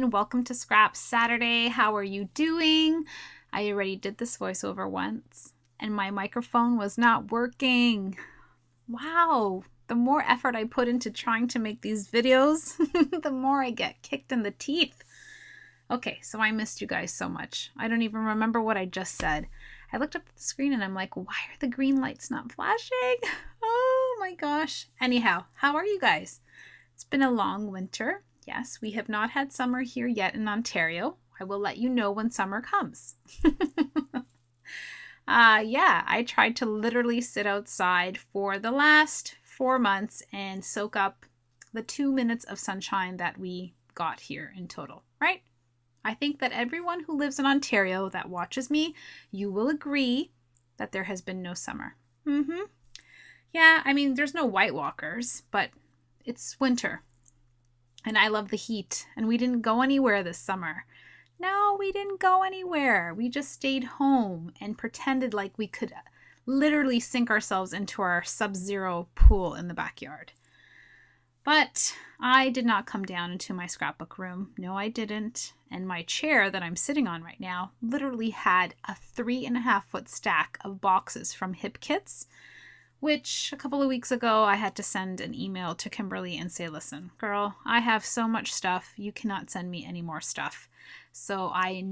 everyone. Welcome to Scrap Saturday. How are you doing? I already did this voiceover once and my microphone was not working. Wow. The more effort I put into trying to make these videos, the more I get kicked in the teeth. Okay, so I missed you guys so much. I don't even remember what I just said. I looked up at the screen and I'm like, why are the green lights not flashing? Oh my gosh. Anyhow, how are you guys? It's been a long winter. Yes, we have not had summer here yet in Ontario. I will let you know when summer comes. Yeah, I tried to literally sit outside for the last 4 months and soak up the 2 minutes of sunshine that we got here in total, right? I think that everyone who lives in Ontario that watches me, you will agree that there has been no summer. Yeah, I mean, there's no White Walkers, but it's winter. And I love the heat. And we didn't go anywhere this summer. No, we didn't go anywhere. We just stayed home and pretended like we could literally sink ourselves into our sub-zero pool in the backyard. But I did not come down into my scrapbook room. No, I didn't. And my chair that I'm sitting on right now literally had a 3.5-foot stack of boxes from Hip Kits, which a couple of weeks ago I had to send an email to Kimberly and say, listen, girl, I have so much stuff. You cannot send me any more stuff. So I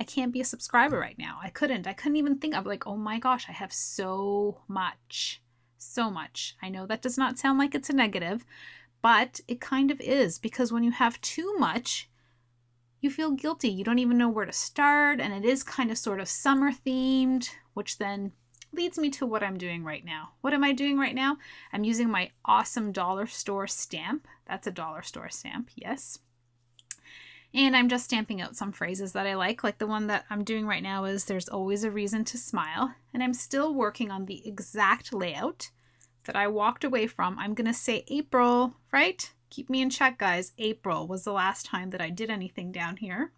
can't be a subscriber right now. I couldn't even think of like, oh my gosh, I have so much. So much. I know that does not sound like it's a negative, but it kind of is, because when you have too much, you feel guilty. You don't even know where to start. And it is kind of sort of summer themed, which then leads me to what I'm doing right now. What am I doing right now? I'm using my awesome dollar store stamp. That's a dollar store stamp, yes. And I'm just stamping out some phrases that I like the one that I'm doing right now is there's always a reason to smile. And I'm still working on the exact layout that I walked away from. I'm going to say April, right? Keep me in check, guys. April was the last time that I did anything down here.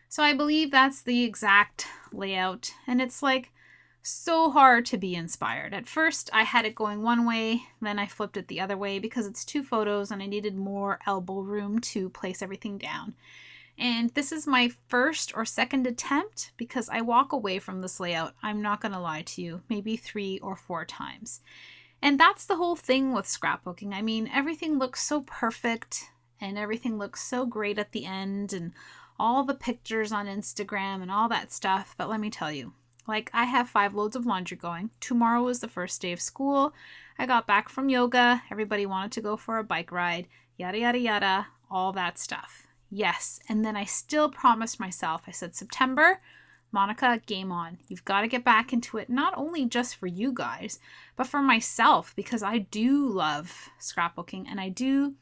So I believe that's the exact layout. And it's like so hard to be inspired. At first, I had it going one way, then I flipped it the other way because it's 2 photos and I needed more elbow room to place everything down. And this is my first or second attempt because I walk away from this layout, I'm not going to lie to you, maybe 3 or 4 times. And that's the whole thing with scrapbooking. I mean, everything looks so perfect and everything looks so great at the end and all the pictures on Instagram and all that stuff. But let me tell you, I have 5 loads of laundry going. Tomorrow is the first day of school. I got back from yoga. Everybody wanted to go for a bike ride. Yada, yada, yada. All that stuff. Yes. And then I still promised myself. I said, September, Monica, game on. You've got to get back into it. Not only just for you guys, but for myself. Because I do love scrapbooking. And I don't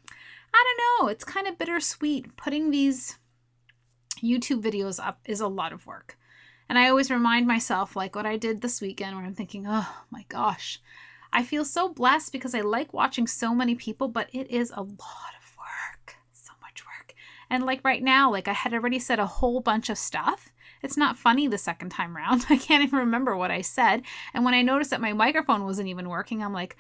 know. It's kind of bittersweet. Putting these YouTube videos up is a lot of work. And I always remind myself, like what I did this weekend, where I'm thinking, oh my gosh, I feel so blessed because I like watching so many people, but it is a lot of work, so much work. And like right now, I had already said a whole bunch of stuff. It's not funny the second time around. I can't even remember what I said. And when I noticed that my microphone wasn't even working, I'm like,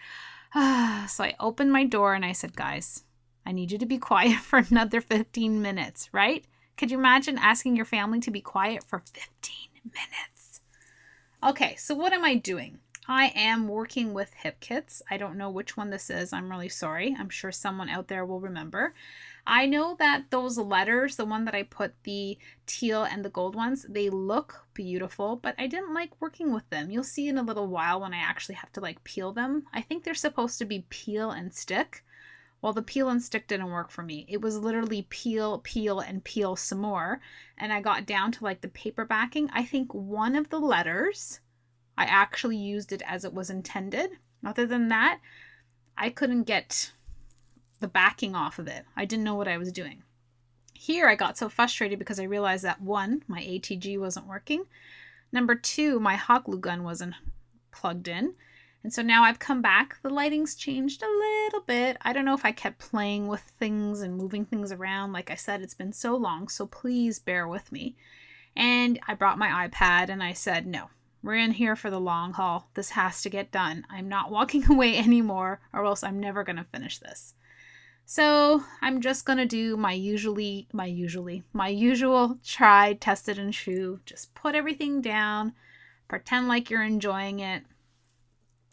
ah. So I opened my door and I said, guys, I need you to be quiet for another 15 minutes, right? Could you imagine asking your family to be quiet for 15 minutes? Okay, so what am I doing? I am working with Hip Kits. I don't know which one this is. I'm really sorry. I'm sure someone out there will remember. I know that those letters, the one that I put the teal and the gold ones, they look beautiful, but I didn't like working with them. You'll see in a little while when I actually have to peel them. I think they're supposed to be peel and stick. Well, the peel and stick didn't work for me. It was literally peel, peel, and peel some more. And I got down to the paper backing. I think one of the letters, I actually used it as it was intended. Other than that, I couldn't get the backing off of it. I didn't know what I was doing. Here, I got so frustrated because I realized that 1, my ATG wasn't working. Number 2, my hot glue gun wasn't plugged in. And so now I've come back. The lighting's changed a little bit. I don't know if I kept playing with things and moving things around. Like I said, it's been so long, so please bear with me. And I brought my iPad and I said, no, we're in here for the long haul. This has to get done. I'm not walking away anymore or else I'm never going to finish this. So I'm just going to do my usual tried, tested, and true. Just put everything down, pretend like you're enjoying it.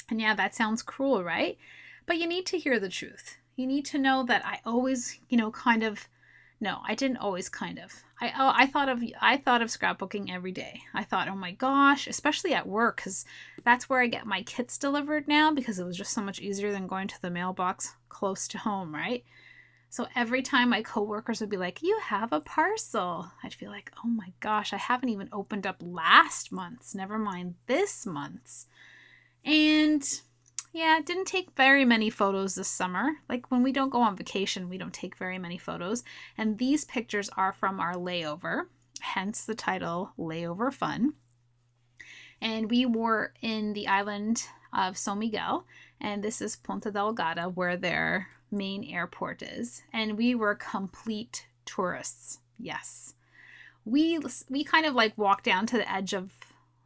And yeah, that sounds cruel, right? But you need to hear the truth. You need to know that I always, kind of, no, I didn't always kind of. I thought of scrapbooking every day. I thought, oh my gosh, especially at work, because that's where I get my kits delivered now, because it was just so much easier than going to the mailbox close to home, right? So every time my coworkers would be like, "You have a parcel," I'd feel like, oh my gosh, I haven't even opened up last month's, never mind this month's. And yeah, it didn't take very many photos this summer. Like when we don't go on vacation, we don't take very many photos. And these pictures are from our layover, hence the title Layover Fun. And we were in the island of São Miguel, and this is Ponta Delgada, where their main airport is. And we were complete tourists. Yes. We kind of like walked down to the edge of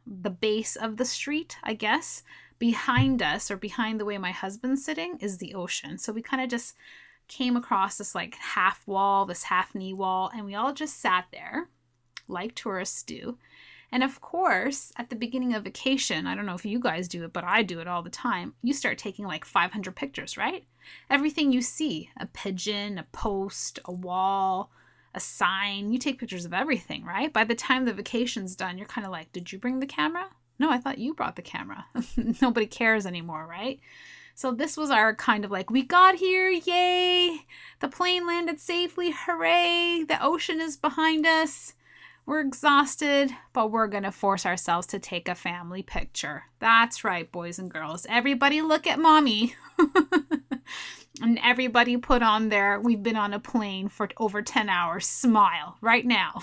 the base of the street, I guess. Behind us, or behind the way my husband's sitting, is the ocean. So we kind of just came across this like half wall, this half knee wall, and we all just sat there like tourists do. And of course, at the beginning of vacation, I don't know if you guys do it, but I do it all the time. You start taking like 500 pictures, right? Everything you see, a pigeon, a post, a wall, a sign, you take pictures of everything, right? By the time the vacation's done, you're kind of like, did you bring the camera? No, I thought you brought the camera. Nobody cares anymore, right? So this was our kind of like, we got here, yay! The plane landed safely, hooray! The ocean is behind us. We're exhausted, but we're going to force ourselves to take a family picture. That's right, boys and girls. Everybody look at mommy. And everybody put on their, we've been on a plane for over 10 hours, smile right now.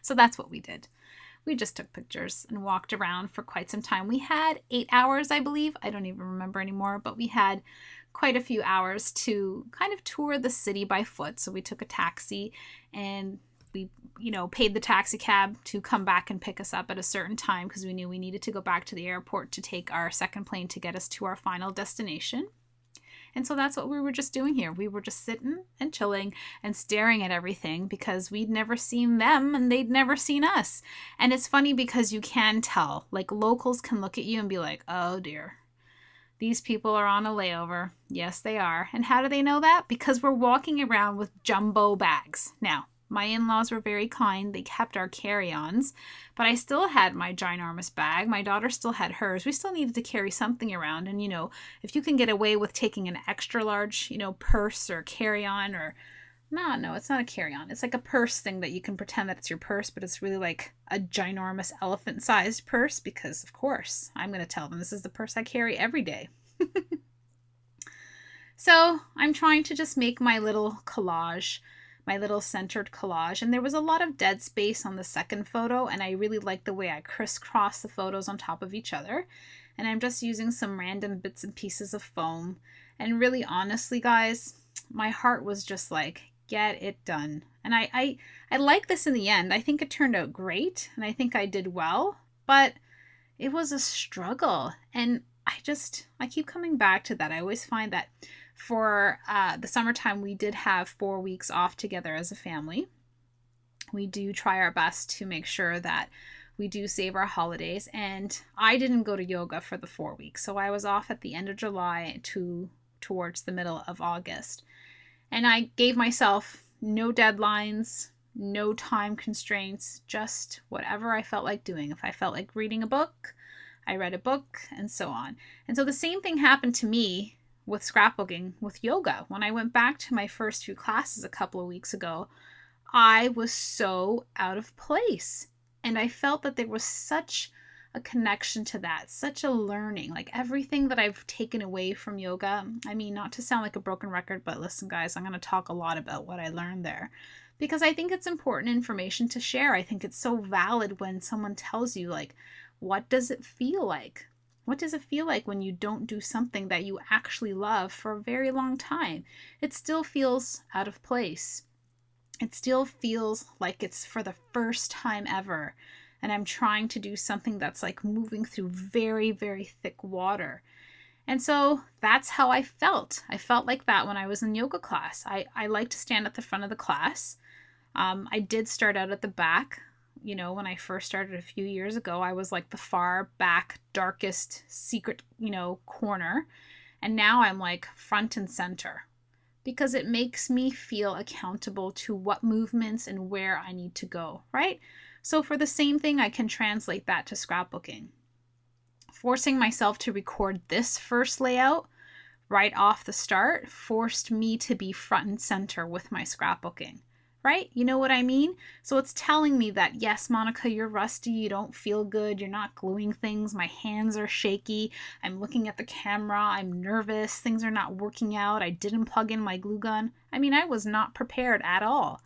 So that's what we did. We just took pictures and walked around for quite some time. We had 8 hours, I believe. I don't even remember anymore, but we had quite a few hours to kind of tour the city by foot. So we took a taxi, and we, paid the taxi cab to come back and pick us up at a certain time, because we knew we needed to go back to the airport to take our second plane to get us to our final destination. And so that's what we were just doing here. We were just sitting and chilling and staring at everything, because we'd never seen them and they'd never seen us. And it's funny because you can tell, like locals can look at you and be like, oh dear, these people are on a layover. Yes, they are. And how do they know that? Because we're walking around with jumbo bags. Now, my in-laws were very kind. They kept our carry-ons, but I still had my ginormous bag. My daughter still had hers. We still needed to carry something around. And, if you can get away with taking an extra large, purse or carry-on, or no, it's not a carry-on. It's like a purse thing that you can pretend that it's your purse, but it's really like a ginormous elephant-sized purse, because, of course, I'm going to tell them this is the purse I carry every day. So I'm trying to just make my little collage, my little centered collage. And there was a lot of dead space on the second photo, and I really like the way I crisscross the photos on top of each other. And I'm just using some random bits and pieces of foam. And really, honestly, guys, my heart was just like, get it done. And I like this in the end. I think it turned out great, and I think I did well, but it was a struggle. And I keep coming back to that. I always find that for the summertime, we did have 4 weeks off together as a family. We do try our best to make sure that we do save our holidays. And I didn't go to yoga for the 4 weeks. So I was off at the end of July towards the middle of August. And I gave myself no deadlines, no time constraints, just whatever I felt like doing. If I felt like reading a book, I read a book, and so on. And so the same thing happened to me with scrapbooking, with yoga. When I went back to my first few classes a couple of weeks ago, I was so out of place. And I felt that there was such a connection to that, such a learning, like everything that I've taken away from yoga. I mean, not to sound like a broken record, but listen, guys, I'm going to talk a lot about what I learned there, because I think it's important information to share. I think it's so valid when someone tells you, like, what does it feel like? What does it feel like when you don't do something that you actually love for a very long time? It still feels out of place. It still feels like it's for the first time ever. And I'm trying to do something that's like moving through very, very thick water. And so that's how I felt. I felt like that when I was in yoga class. I like to stand at the front of the class. I did start out at the back. You know, when I first started a few years ago, I was like the far back, darkest, secret, corner. And now I'm like front and center because it makes me feel accountable to what movements and where I need to go, right? So for the same thing, I can translate that to scrapbooking. Forcing myself to record this first layout right off the start forced me to be front and center with my scrapbooking, right? You know what I mean? So it's telling me that, yes, Monica, you're rusty. You don't feel good. You're not gluing things. My hands are shaky. I'm looking at the camera. I'm nervous. Things are not working out. I didn't plug in my glue gun. I mean, I was not prepared at all.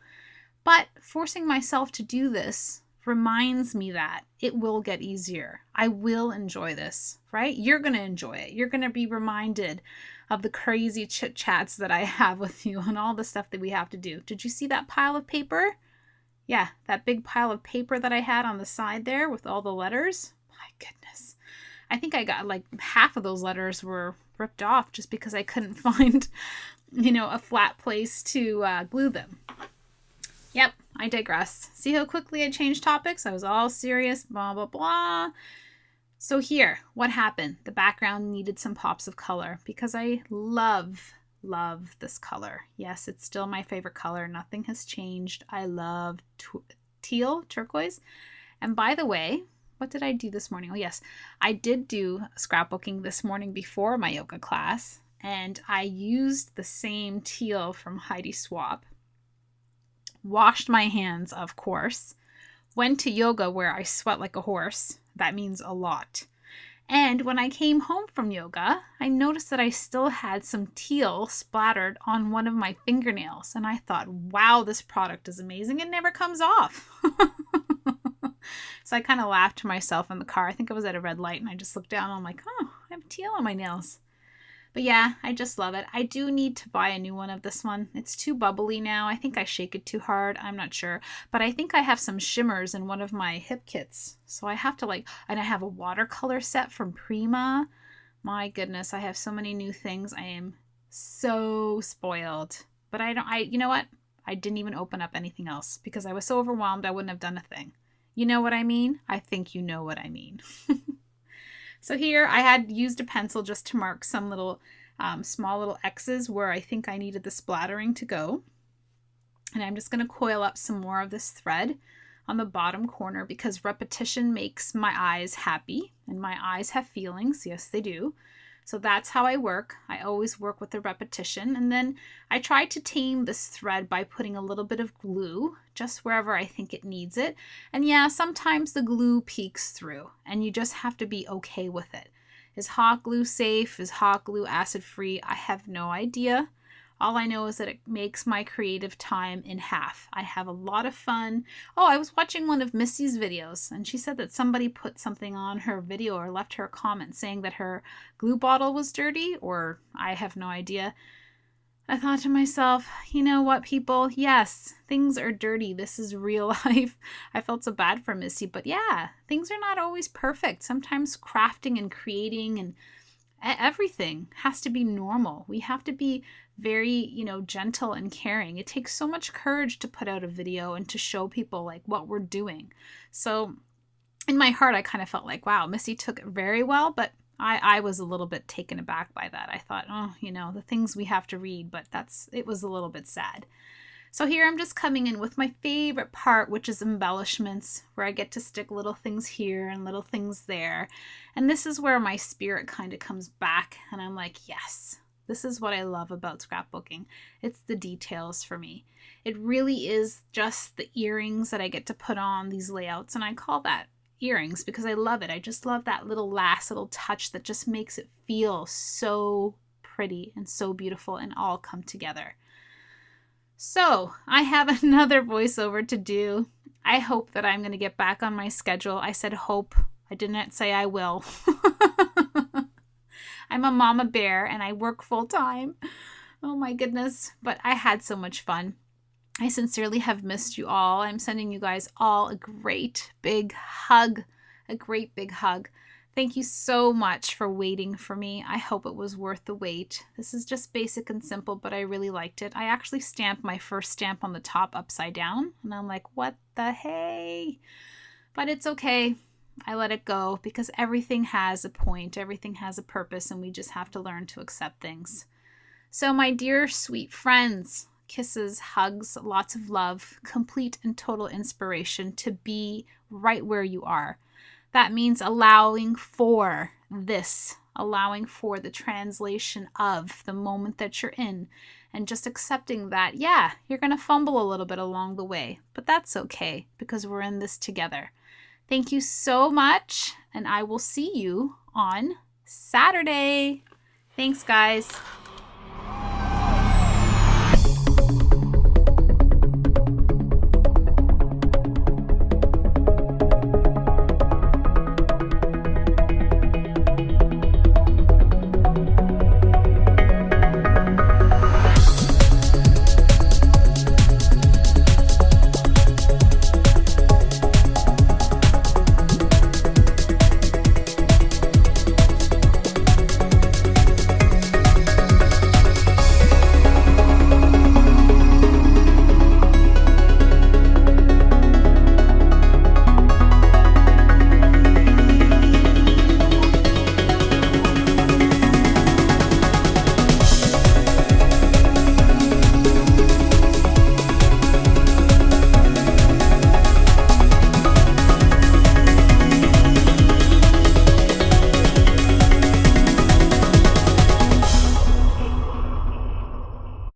But forcing myself to do this reminds me that it will get easier. I will enjoy this, right? You're going to enjoy it. You're going to be reminded of the crazy chit chats that I have with you and all the stuff that we have to do. Did you see that pile of paper? Yeah, that big pile of paper that I had on the side there with all the letters. My goodness. I think I got like half of those letters were ripped off just because I couldn't find, a flat place to glue them. Yep, I digress. See how quickly I changed topics? I was all serious, blah, blah, blah. So here, what happened? The background needed some pops of color because I love this color. Yes, it's still my favorite color. Nothing has changed. I love teal, turquoise. And by the way, what did I do this morning? Oh, yes, I did do scrapbooking this morning before my yoga class, and I used the same teal from Heidi Swapp. Washed my hands, of course. Went to yoga where I sweat like a horse. That means a lot. And when I came home from yoga, I noticed that I still had some teal splattered on one of my fingernails. And I thought, wow, this product is amazing. It never comes off. So I kind of laughed to myself in the car. I think I was at a red light and I just looked down and I'm like, oh, I have teal on my nails. But yeah, I just love it. I do need to buy a new one of this one. It's too bubbly now. I think I shake it too hard. I'm not sure. But I think I have some shimmers in one of my hip kits. So I have to and I have a watercolor set from Prima. My goodness, I have so many new things. I am so spoiled. But you know what? I didn't even open up anything else because I was so overwhelmed I wouldn't have done a thing. You know what I mean? I think you know what I mean. So here I had used a pencil just to mark some little small little X's where I think I needed the splattering to go. And I'm just going to coil up some more of this thread on the bottom corner because repetition makes my eyes happy and my eyes have feelings. Yes, they do. So that's how I work. I always work with the repetition. And then I try to tame this thread by putting a little bit of glue just wherever I think it needs it. And yeah, sometimes the glue peeks through and you just have to be okay with it. Is hot glue safe? Is hot glue acid-free? I have no idea. All I know is that it makes my creative time in half. I have a lot of fun. Oh, I was watching one of Missy's videos and she said that somebody put something on her video or left her a comment saying that her glue bottle was dirty, or I have no idea. I thought to myself, you know what, people? Yes, things are dirty. This is real life. I felt so bad for Missy, but yeah, things are not always perfect. Sometimes crafting and creating and everything has to be normal. We have to be very, gentle and caring. It takes so much courage to put out a video and to show people like what we're doing. So in my heart, I kind of felt like, wow, Missy took it very well, but I was a little bit taken aback by that. I thought, the things we have to read, but it was a little bit sad. So here I'm just coming in with my favorite part, which is embellishments, where I get to stick little things here and little things there. And this is where my spirit kind of comes back and I'm like, yes, this is what I love about scrapbooking. It's the details for me. It really is just the earrings that I get to put on these layouts, and I call that earrings because I love it. I just love that last little touch that just makes it feel so pretty and so beautiful and all come together. So I have another voiceover to do. I hope that I'm going to get back on my schedule. I said hope. I didn't say I will. I'm a mama bear and I work full time. Oh my goodness. But I had so much fun. I sincerely have missed you all. I'm sending you guys all a great big hug. A great big hug. Thank you so much for waiting for me. I hope it was worth the wait. This is just basic and simple, but I really liked it. I actually stamped my first stamp on the top upside down, and I'm like, what the hey? But it's okay. I let it go because everything has a point, everything has a purpose, and we just have to learn to accept things. So, my dear sweet friends, kisses, hugs, lots of love, complete and total inspiration to be right where you are. That means allowing for this, allowing for the translation of the moment that you're in, and just accepting that, yeah, you're going to fumble a little bit along the way, but that's okay because we're in this together. Thank you so much, and I will see you on Saturday. Thanks, guys.